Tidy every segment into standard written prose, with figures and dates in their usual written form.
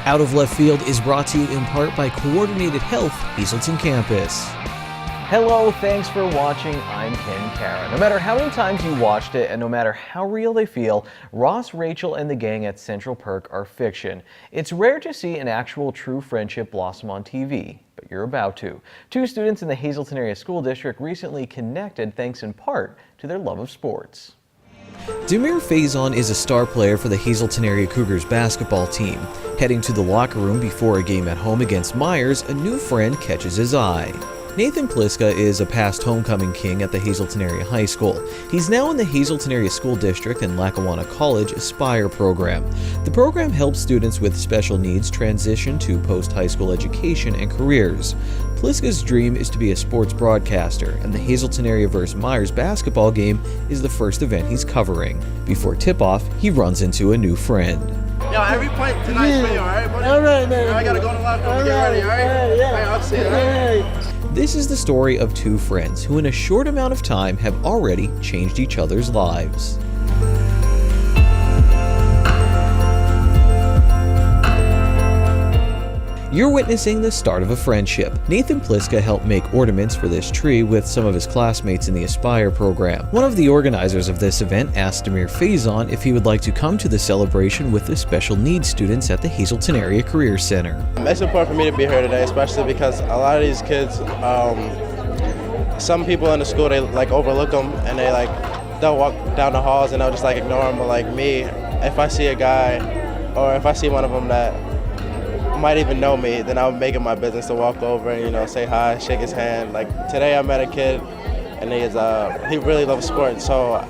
Out of Left Field is brought to you in part by Coordinated Health, Hazleton Campus. Hello, thanks for watching. I'm Ken Cara. No matter how many times you watched it and no matter how real they feel, Ross, Rachel, and the gang at Central Perk are fiction. It's rare to see an actual true friendship blossom on TV, but you're about to. Two students in the Hazleton Area School District recently connected thanks in part to their love of sports. Da'mir Faison is a star player for the Hazleton Area Cougars basketball team. Heading to the locker room before a game at home against Myers, a new friend catches his eye. Nathan Pliska is a past homecoming king at the Hazleton Area High School. He's now in the Hazleton Area School District and Lackawanna College Aspire program. The program helps students with special needs transition to post-high school education and careers. Pliska's dream is to be a sports broadcaster, and the Hazleton Area vs. Myers basketball game is the first event he's covering. Before tip-off, he runs into a new friend. Yo, every point tonight's video, alright, buddy? Alright, man. I gotta go to the locker room to get ready, alright? Yeah. I'll see you, alright? This is the story of two friends who in a short amount of time have already changed each other's lives. You're witnessing the start of a friendship. Nathan Pliska helped make ornaments for this tree with some of his classmates in the Aspire program. One of the organizers of this event asked Da'mir Faison if he would like to come to the celebration with the special needs students at the Hazleton Area Career Center. It's important for me to be here today, especially because a lot of these kids, some people in the school, they like overlook them and they'll walk down the halls and they'll just ignore them. But like me, if I see a guy or if I see one of them that might even know me, then I'll make it my business to walk over and say hi, shake his hand. Like today I met a kid and he really loves sports, so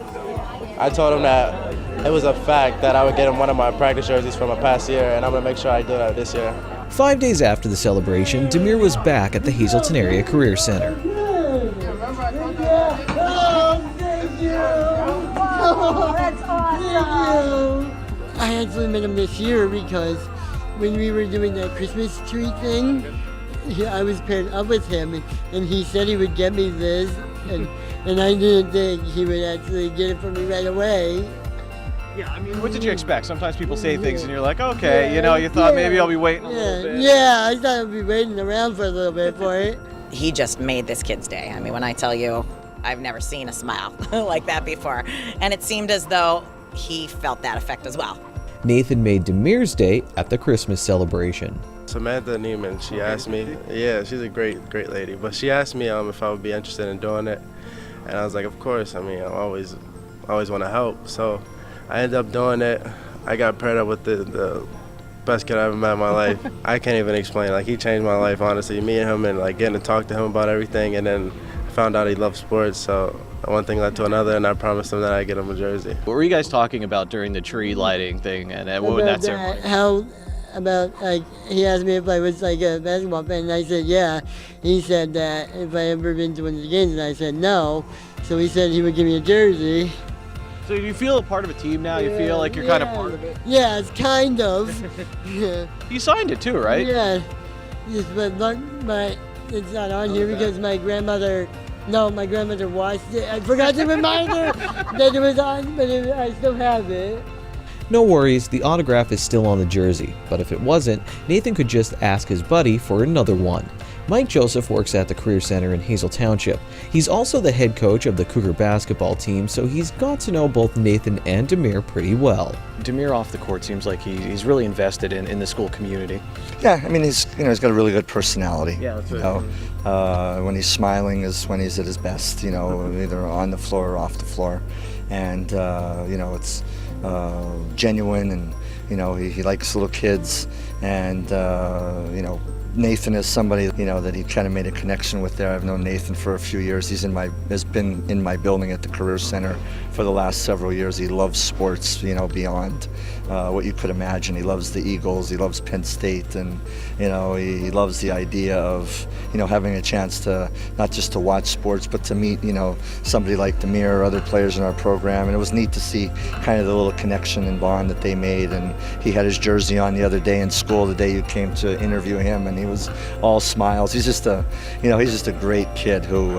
I told him that it was a fact that I would get him one of my practice jerseys from a past year, and I'm gonna make sure I do that this year. 5 days after the celebration, Da'mir was back at the Hazleton Area Career Center. Oh, that's awesome. I actually met him this year because when we were doing that Christmas tree thing, I was paired up with him, and he said he would get me this, and I didn't think he would actually get it for me right away. Yeah, I mean, what did you expect? Sometimes people say things and you're like, okay, you thought maybe I'll be waiting a little bit. Yeah, I thought I'd be waiting around for a little bit for it. He just made this kid's day. I mean, when I tell you, I've never seen a smile like that before. And it seemed as though he felt that effect as well. Nathan made Da'mir's day at the Christmas celebration. Samantha Neiman, she asked me, yeah, she's a great lady, but she asked me if I would be interested in doing it, and I was like, of course. I mean, I always want to help, so I ended up doing it. I got paired up with the best kid I ever met in my life. I can't even explain. Like, he changed my life, honestly. Me and him, and getting to talk to him about everything, and then found out he loved sports, so one thing led to another, and I promised him that I'd get him a jersey. What were you guys talking about during the tree lighting thing, and what would that ceremony? He asked me if I was a basketball fan, and I said yeah. He said that if I ever been to one of the games, and I said no. So he said he would give me a jersey. So do you feel a part of a team now? You feel like you're kind of part of it? Yeah, it's kind of. Yeah. You signed it too, right? Yeah. But it's not on here because my grandmother washed it. I forgot to remind her that it was on, but I still have it. No worries, the autograph is still on the jersey, but if it wasn't, Nathan could just ask his buddy for another one. Mike Joseph works at the Career Center in Hazel Township. He's also the head coach of the Cougar basketball team, so he's got to know both Nathan and Da'mir pretty well. Da'mir off the court seems like he's really invested in the school community. Yeah, I mean, he's got a really good personality. Yeah, that's right. When he's smiling is when he's at his best, either on the floor or off the floor. And, it's genuine, and, he likes little kids, and, Nathan is somebody, that he kind of made a connection with there. I've known Nathan for a few years. Has been in my building at the Career Center for the last several years. He loves sports, beyond what you could imagine. He loves the Eagles. He loves Penn State, and he loves the idea of having a chance to not just to watch sports, but to meet somebody like Da'mir or other players in our program. And it was neat to see kind of the little connection and bond that they made. And he had his jersey on the other day in school, the day you came to interview him, and he was all smiles. He's just a great kid who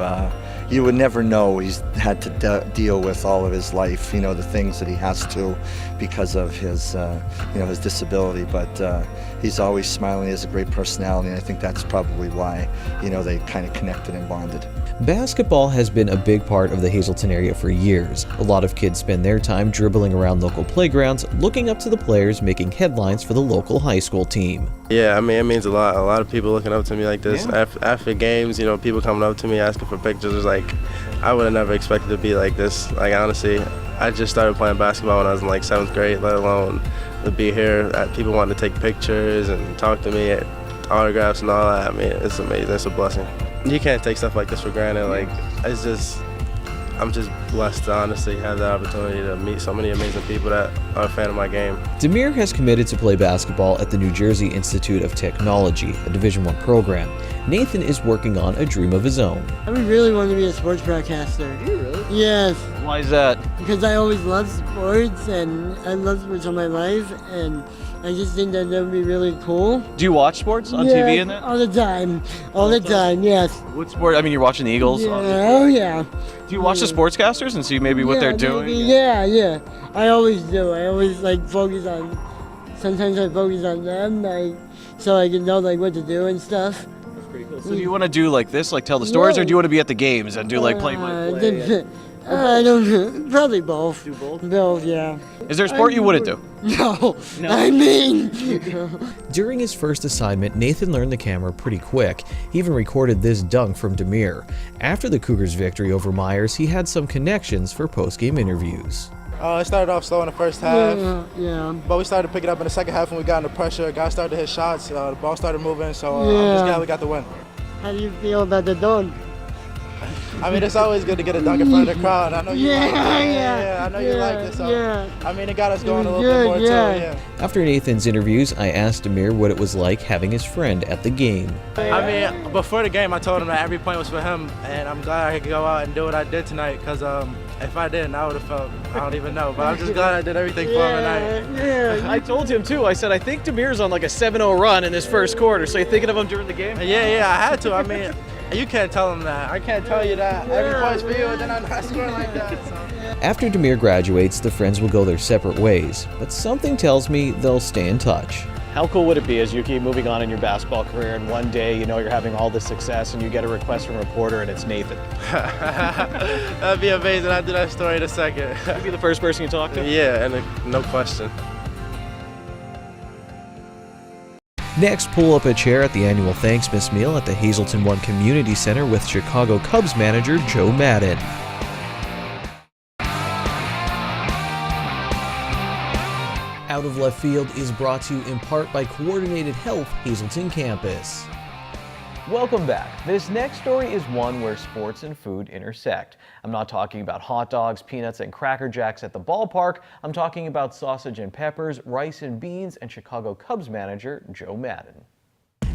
you would never know he's had to deal with all of his life, you know, the things that he has to because of his, you know, his disability. But he's always smiling. He has a great personality, and I think that's probably why, you know, they kind of connected and bonded. Basketball has been a big part of the Hazleton area for years. A lot of kids spend their time dribbling around local playgrounds, looking up to the players making headlines for the local high school team. Yeah, I mean, it means a lot. A lot of people looking up to me like this. Yeah. After games, you know, people coming up to me asking for pictures. It's like, I would have never expected to be like this. Like, honestly, I just started playing basketball when I was in like 7th grade, let alone to be here. People wanting to take pictures and talk to me, autographs and all that. I mean, it's amazing. It's a blessing. You can't take stuff like this for granted. Like, it's just, I'm just blessed to honestly have the opportunity to meet so many amazing people that are a fan of my game. Da'mir has committed to play basketball at the New Jersey Institute of Technology, a Division I program. Nathan is working on a dream of his own. I would really want to be a sports broadcaster. Do you really? Yes, Why is that? because I always loved sports and I loved sports all my life, and I just think that would be really cool. Do you watch sports on Yeah, TV and that? all the time. All the time, yes. What sport? I mean, you're watching the Eagles. Yeah, oh yeah. Do you watch the sportscasters and see maybe what they're doing? maybe, yeah. I always do. I always like focus on. Sometimes I focus on them, like, so I can know like what to do and stuff. That's pretty cool. So do you want to do like this, like tell the stories, or do you want to be at the games and do like play-by-play? I don't. Probably both. Do both? Both, yeah. Is there a sport you wouldn't do? No. I mean. During his first assignment, Nathan learned the camera pretty quick. He even recorded this dunk from Da'mir. After the Cougars' victory over Myers, he had some connections for post-game interviews. It started off slow in the first half, Yeah. but we started picking up in the second half when we got under pressure. Guys started to hit shots, the ball started moving, so I'm just glad we got the win. How do you feel about the dunk? I mean, it's always good to get a dunk in front of the crowd. I know you like it. Yeah, I know you like it. So, yeah. I mean, it got us going a little Good, bit more too. yeah. Yeah. After Nathan's interviews, I asked Da'mir what it was like having his friend at the game. I mean, before the game, I told him that every point was for him, and I'm glad I could go out and do what I did tonight. Because if I didn't, I would have felt, I don't even know. But I'm just glad I did everything for him tonight. Yeah. I told him too. I said I think Damir's on like a 7-0 run in this first quarter. So you thinking of him during the game? Yeah, I had to. I mean, you can't tell him that. I can't tell you that. Every point's for you, and then I'm not scoring like that. So. After Da'mir graduates, the friends will go their separate ways, but something tells me they'll stay in touch. How cool would it be as you keep moving on in your basketball career and one day, you know, you're having all this success and you get a request from a reporter and it's Nathan? That'd be amazing. I'll do that story in a second. You'd be the first person you talk to? Yeah, and no question. Next, pull up a chair at the annual Thanksmas meal at the Hazleton One Community Center with Chicago Cubs manager Joe Maddon. Out of Left Field is brought to you in part by Coordinated Health Hazleton Campus. Welcome back. This next story is one where sports and food intersect. I'm not talking about hot dogs, peanuts, and Cracker Jacks at the ballpark. I'm talking about sausage and peppers, rice and beans, and Chicago Cubs manager Joe Maddon.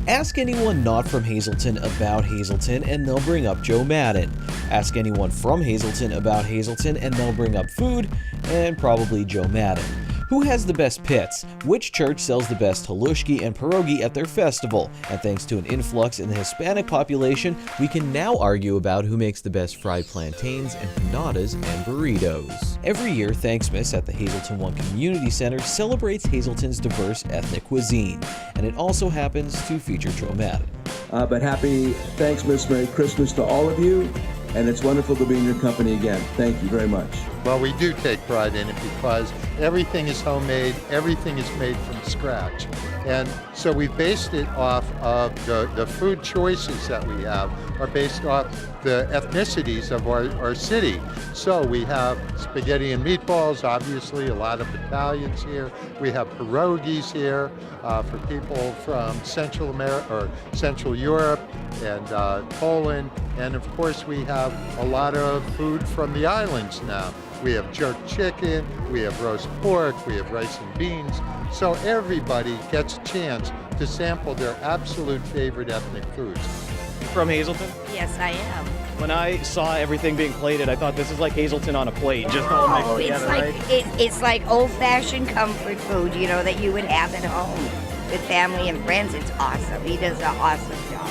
Ask anyone not from Hazleton about Hazleton and they'll bring up Joe Maddon. Ask anyone from Hazleton about Hazleton and they'll bring up food and probably Joe Maddon. Who has the best pits? Which church sells the best halushki and pierogi at their festival? And thanks to an influx in the Hispanic population, we can now argue about who makes the best fried plantains, empanadas, and burritos. Every year, Thanksmas at the Hazleton One Community Center celebrates Hazleton's diverse ethnic cuisine, and it also happens to feature Joe Maddon. But happy Thanksmas, Merry Christmas to all of you, and it's wonderful to be in your company again. Thank you very much. Well, we do take pride in it because everything is homemade, everything is made from scratch. And so we've based it off of the food choices that we have are based off the ethnicities of our city. So we have spaghetti and meatballs, obviously, a lot of Italians here. We have pierogies here for people from Central America or Central Europe and Poland. And of course, we have a lot of food from the islands now. We have jerk chicken, we have roast pork, we have rice and beans. So everybody gets a chance to sample their absolute favorite ethnic foods. From Hazleton? Yes, I am. When I saw everything being plated, I thought this is like Hazleton on a plate, just all mixed Oh, it's together, like right? it's like old-fashioned comfort food, you know, that you would have at home with family and friends. It's awesome. He does an awesome job.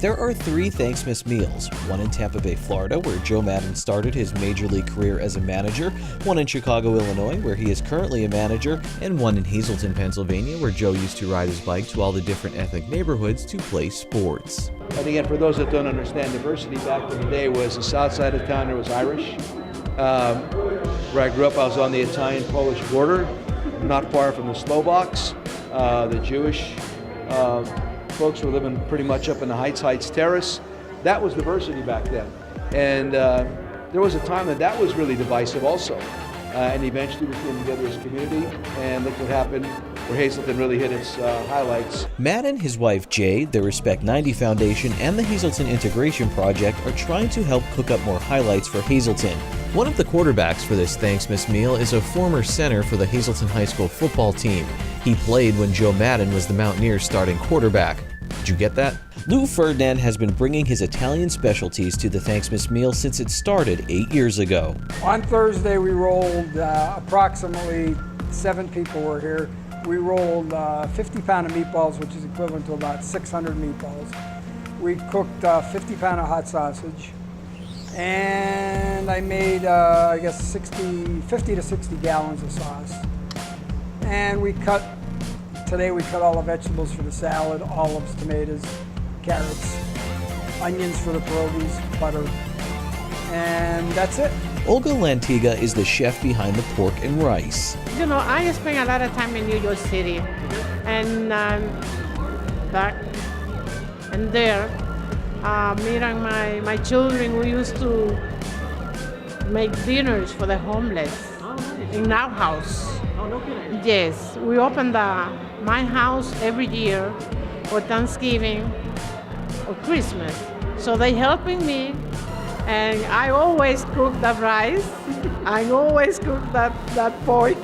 There are 3 Thanksmas meals, one in Tampa Bay, Florida, where Joe Maddon started his major league career as a manager, one in Chicago, Illinois, where he is currently a manager, and one in Hazleton, Pennsylvania, where Joe used to ride his bike to all the different ethnic neighborhoods to play sports. And again, for those that don't understand, diversity back in the day was the south side of town, there was Irish. Where I grew up, I was on the Italian-Polish border, not far from the Slovaks. The Jewish folks were living pretty much up in the Heights Terrace. That was diversity back then. And there was a time that was really divisive also. And eventually we came together as a community, and look what happened, where Hazleton really hit its highlights. Maddon, his wife Jay, the Respect 90 Foundation, and the Hazleton Integration Project are trying to help cook up more highlights for Hazleton. One of the quarterbacks for this Thanksmas meal is a former center for the Hazleton High School football team. He played when Joe Maddon was the Mountaineers' starting quarterback. Did you get that? Lou Ferdinand has been bringing his Italian specialties to the Thanksmas meal since it started 8 years ago. On Thursday we rolled approximately 7 people were here. We rolled 50-pound of meatballs, which is equivalent to about 600 meatballs. We cooked 50-pound of hot sausage. And I made, I guess, 50 to 60 gallons of sauce. And today we cut all the vegetables for the salad, olives, tomatoes, carrots, onions for the pierogies, butter, and that's it. Olga Lantiga is the chef behind the pork and rice. You know, I spent a lot of time in New York City, and back and there, me and my children, we used to make dinners for the homeless in our house. Yes, we open my house every year for Thanksgiving or Christmas. So they helping me, and I always cook the rice. I always cook that pork,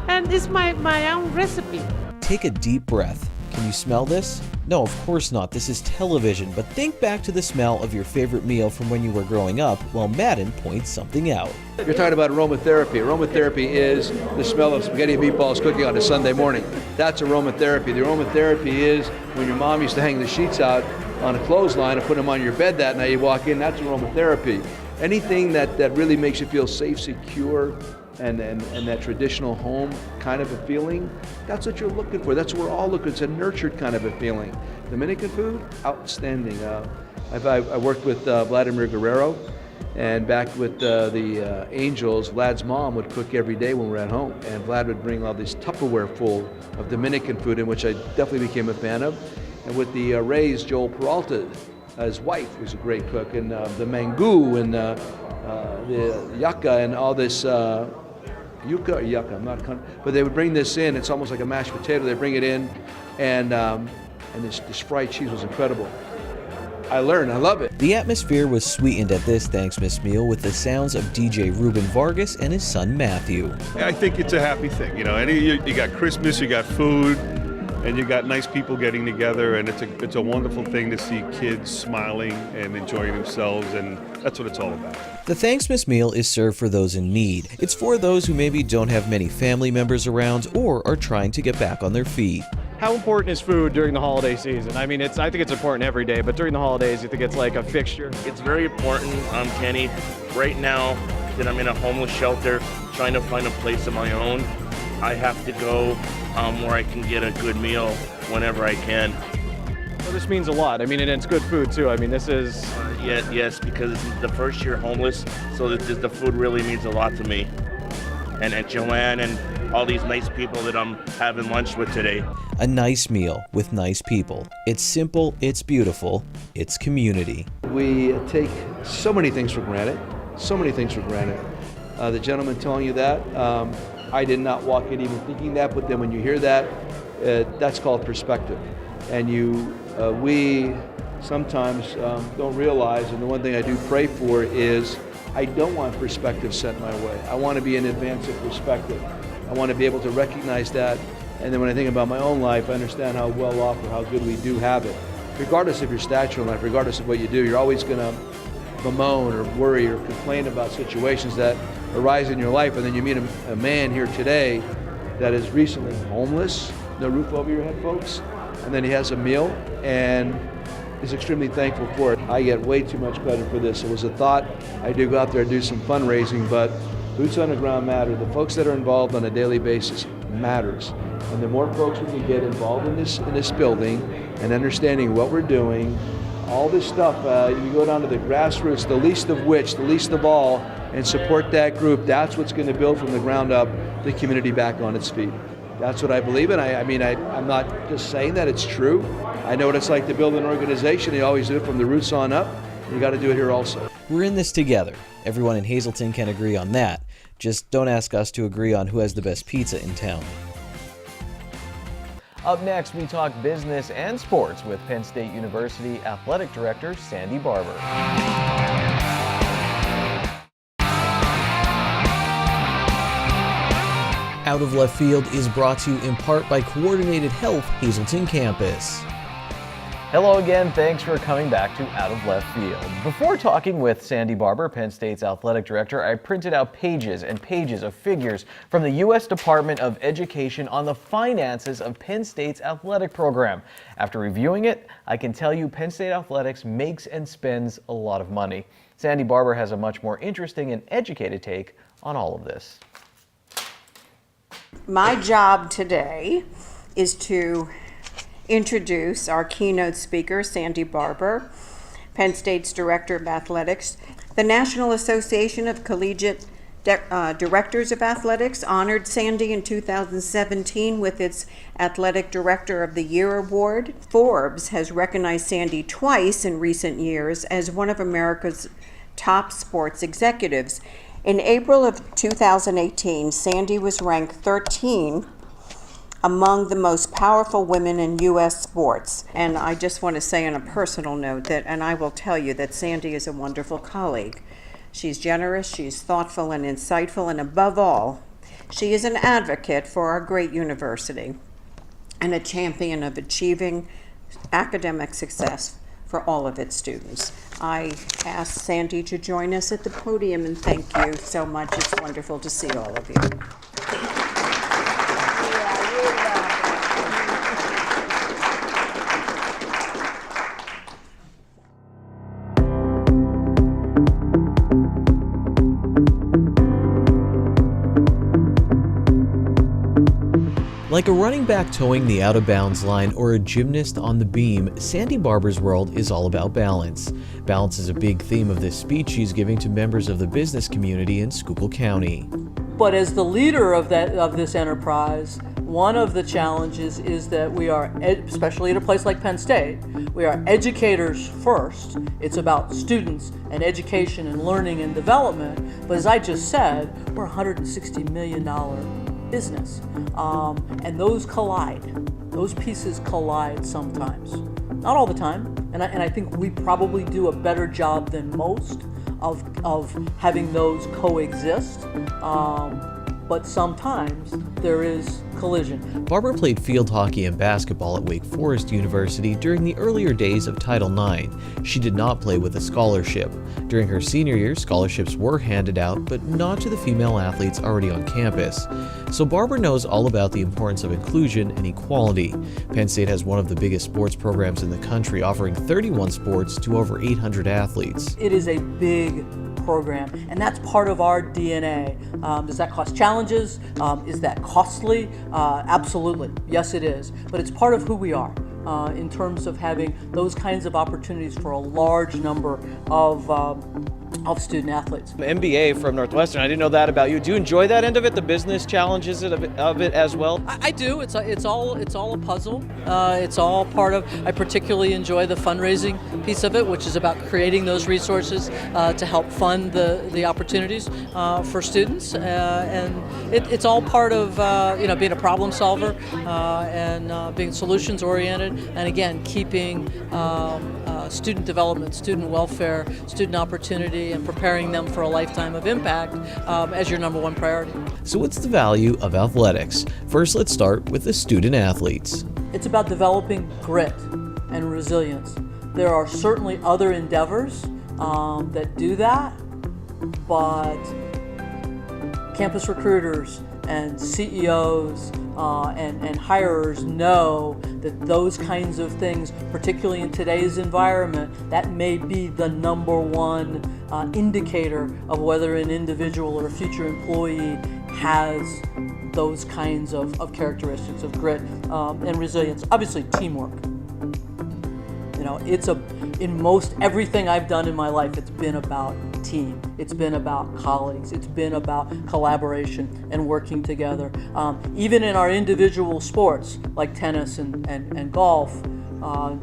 and it's my own recipe. Take a deep breath. Can you smell this? No, of course not. This is television, but think back to the smell of your favorite meal from when you were growing up while Maddon points something out. You're talking about aromatherapy. Aromatherapy is the smell of spaghetti and meatballs cooking on a Sunday morning. That's aromatherapy. The aromatherapy is when your mom used to hang the sheets out on a clothesline and put them on your bed that night. You walk in, that's aromatherapy. Anything that really makes you feel safe, secure, and that traditional home kind of a feeling, that's what you're looking for. That's what we're all looking for. It's a nurtured kind of a feeling. Dominican food, outstanding. I worked with Vladimir Guerrero, and back with the Angels, Vlad's mom would cook every day when we were at home, and Vlad would bring all these Tupperware full of Dominican food, in which I definitely became a fan of. And with the Rays, Joel Peralta, his wife was a great cook, and the mangú and the yucca and all this yucca or yucca, I'm not, but they would bring this in. It's almost like a mashed potato. They bring it in, and this fried cheese was incredible. I learned, I love it. The atmosphere was sweetened at this Thanksmas meal with the sounds of DJ Ruben Vargas and his son Matthew. I think it's a happy thing, you know. You got Christmas, you got food, and you got nice people getting together, and it's a wonderful thing to see kids smiling and enjoying themselves, and that's what it's all about. The Thanksmas meal is served for those in need. It's for those who maybe don't have many family members around or are trying to get back on their feet. How important is food during the holiday season? I mean, I think it's important every day, but during the holidays, you think it's like a fixture? It's very important, Kenny. Right now that I'm in a homeless shelter, trying to find a place of my own, I have to go where I can get a good meal whenever I can. Well, this means a lot. I mean, and it's good food too. I mean, this is... Yes, because it's the first year homeless, so the food really means a lot to me. And Joanne and all these nice people that I'm having lunch with today. A nice meal with nice people. It's simple, it's beautiful, it's community. We take so many things for granted, so many things for granted. The gentleman telling you that, I did not walk in even thinking that, but then when you hear that, that's called perspective. And we sometimes don't realize, and the one thing I do pray for is I don't want perspective sent my way. I want to be in advance of perspective. I want to be able to recognize that, and then when I think about my own life, I understand how well off or how good we do have it. Regardless of your stature in life, regardless of what you do, you're always going to bemoan or worry or complain about situations that arise in your life, and then you meet a man here today that is recently homeless, no roof over your head, folks, and then he has a meal, and is extremely thankful for it. I get way too much credit for this. It was a thought. I do go out there and do some fundraising, but boots on the ground matter. The folks that are involved on a daily basis matters. And the more folks we can get involved in this building and understanding what we're doing, all this stuff, you go down to the grassroots, the least of all, and support that group. That's what's going to build from the ground up the community back on its feet. That's what I believe in. I'm not just saying that, it's true. I know what it's like to build an organization. You always do it from the roots on up. You got to do it here also. We're in this together. Everyone in Hazleton can agree on that. Just don't ask us to agree on who has the best pizza in town. Up next, we talk business and sports with Penn State University Athletic Director Sandy Barbour. Out of Left Field is brought to you in part by Coordinated Health Hazleton Campus. Hello again, thanks for coming back to Out of Left Field. Before talking with Sandy Barbour, Penn State's athletic director, I printed out pages and pages of figures from the U.S. Department of Education on the finances of Penn State's athletic program. After reviewing it, I can tell you Penn State athletics makes and spends a lot of money. Sandy Barbour has a much more interesting and educated take on all of this. My job today is to introduce our keynote speaker, Sandy Barbour, Penn State's Director of Athletics. The National Association of Collegiate Directors of Athletics honored Sandy in 2017 with its Athletic Director of the Year award. Forbes has recognized Sandy twice in recent years as one of America's top sports executives. In April of 2018, Sandy was ranked 13 among the most powerful women in U.S. sports. And I just want to say on a personal note that, and I will tell you that Sandy is a wonderful colleague. She's generous, she's thoughtful and insightful, and above all, she is an advocate for our great university and a champion of achieving academic success for all of its students. I asked Sandy to join us at the podium, and thank you so much. It's wonderful to see all of you. Like a running back towing the out-of-bounds line or a gymnast on the beam, Sandy Barbour's world is all about balance. Balance is a big theme of this speech she's giving to members of the business community in Schuylkill County. But as the leader of this enterprise, one of the challenges is that we are, especially at a place like Penn State, we are educators first. It's about students and education and learning and development. But as I just said, we're a $160 million business. And those collide. Those pieces collide sometimes. Not all the time. And I think we probably do a better job than most of having those coexist. But sometimes there is collision. Barbour played field hockey and basketball at Wake Forest University during the earlier days of Title IX. She did not play with a scholarship. During her senior year, scholarships were handed out, but not to the female athletes already on campus. So Barbour knows all about the importance of inclusion and equality. Penn State has one of the biggest sports programs in the country, offering 31 sports to over 800 athletes. It is a big program, and that's part of our DNA. Does that cause challenges? Is that costly? Absolutely, yes it is. But it's part of who we are in terms of having those kinds of opportunities for a large number of student athletes. MBA from Northwestern, I didn't know that about you. Do you enjoy that end of it, the business challenges of it as well? I do. It's all a puzzle. It's all part of. I particularly enjoy the fundraising piece of it, which is about creating those resources to help fund the opportunities for students, and it's all part of being a problem solver and being solutions oriented, and again keeping student development, student welfare, student opportunity, and preparing them for a lifetime of impact as your number one priority. So what's the value of athletics? First, let's start with the student athletes. It's about developing grit and resilience. There are certainly other endeavors that do that, but campus recruiters and CEOs and hirers know that those kinds of things, particularly in today's environment, that may be the number one indicator of whether an individual or a future employee has those kinds of characteristics of grit and resilience. Obviously, teamwork. You know, in most everything I've done in my life, it's been about team. It's been about colleagues. It's been about collaboration and working together. Even in our individual sports like tennis and golf,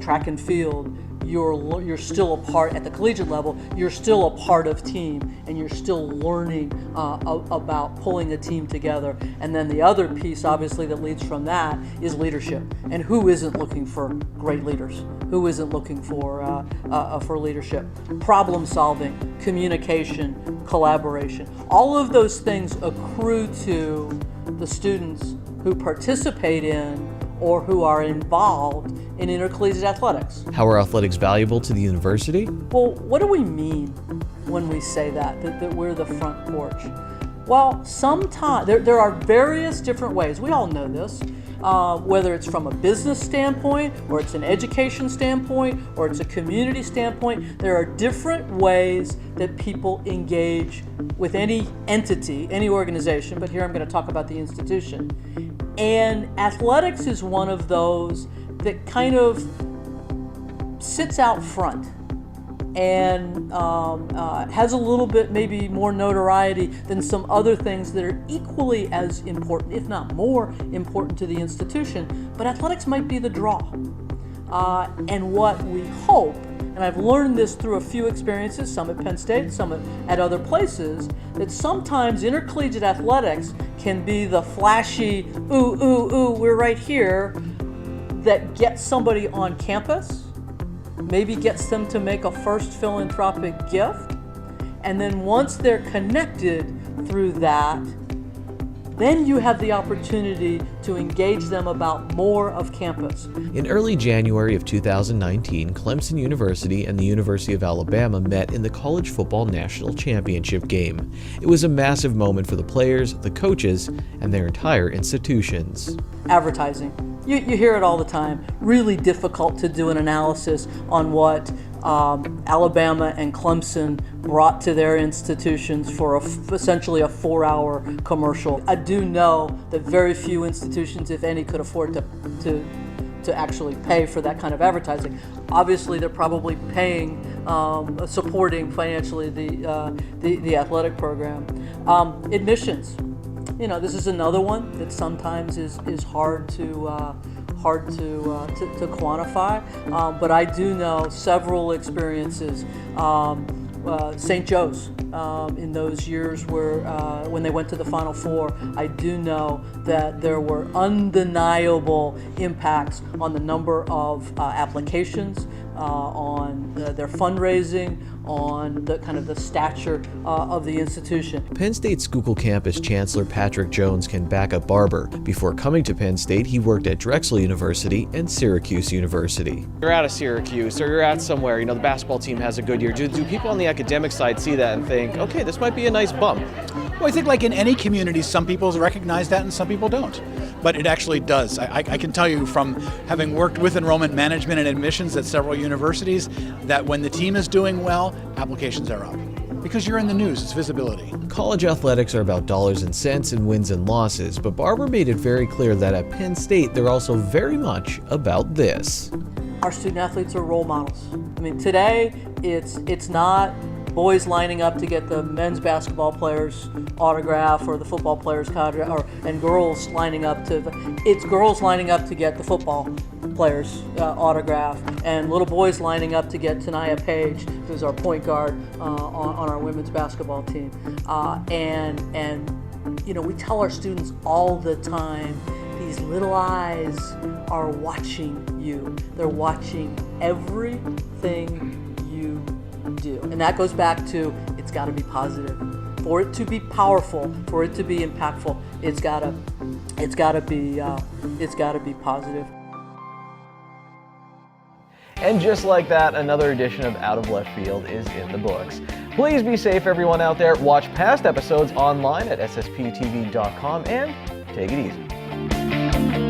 track and field, you're still a part, at the collegiate level, you're still a part of team, and you're still learning about pulling a team together. And then the other piece, obviously, that leads from that is leadership. And who isn't looking for great leaders? Who isn't looking for leadership? Problem solving, communication, collaboration. All of those things accrue to the students who participate in or who are involved in intercollegiate athletics. How are athletics valuable to the university? Well, what do we mean when we say that we're the front porch? Well, sometimes there are various different ways. We all know this. Whether it's from a business standpoint, or it's an education standpoint, or it's a community standpoint, there are different ways that people engage with any entity, any organization, but here I'm going to talk about the institution. And athletics is one of those that kind of sits out front and has a little bit maybe more notoriety than some other things that are equally as important, if not more important to the institution, but athletics might be the draw. And what we hope, and I've learned this through a few experiences, some at Penn State, some at other places, that sometimes intercollegiate athletics can be the flashy, ooh, ooh, ooh, we're right here, that gets somebody on campus, maybe gets them to make a first philanthropic gift, and then once they're connected through that, then you have the opportunity to engage them about more of campus. In early January of 2019, Clemson University and the University of Alabama met in the College Football National Championship game. It was a massive moment for the players, the coaches, and their entire institutions. Advertising. You hear it all the time. Really difficult to do an analysis on what Alabama and Clemson brought to their institutions for essentially a 4-hour commercial. I do know that very few institutions, if any, could afford to actually pay for that kind of advertising. Obviously, they're probably paying, supporting financially the athletic program. Admissions. You know, this is another one that sometimes is hard to quantify, but I do know several experiences. St. Joe's in those years where when they went to the Final Four, I do know that there were undeniable impacts on the number of applications, on their fundraising, on the kind of the stature of the institution. Penn State Schuylkill campus Chancellor Patrick Jones can back up Barbour. Before coming to Penn State, he worked at Drexel University and Syracuse University. You're out of Syracuse or you're at somewhere, you know, the basketball team has a good year. Do people on the academic side see that and think, okay, this might be a nice bump? Well, I think like in any community, some people recognize that and some people don't. But it actually does. I can tell you from having worked with enrollment management and admissions at several universities that when the team is doing well, applications are up. Because you're in the news, it's visibility. College athletics are about dollars and cents and wins and losses, but Barbour made it very clear that at Penn State, they're also very much about this. Our student athletes are role models. I mean, today, it's not boys lining up to get the men's basketball players' autograph or the football players' autograph, and girls lining up it's girls lining up to get the football players' autograph, and little boys lining up to get Tanaya Page, who's our point guard on our women's basketball team. And you know, we tell our students all the time, these little eyes are watching you. They're watching everything you do. And that goes back to, it's got to be positive. For it to be powerful, for it to be impactful, it's got to be positive. And just like that, another edition of Out of Left Field is in the books. Please be safe, everyone out there. Watch past episodes online at ssptv.com and take it easy.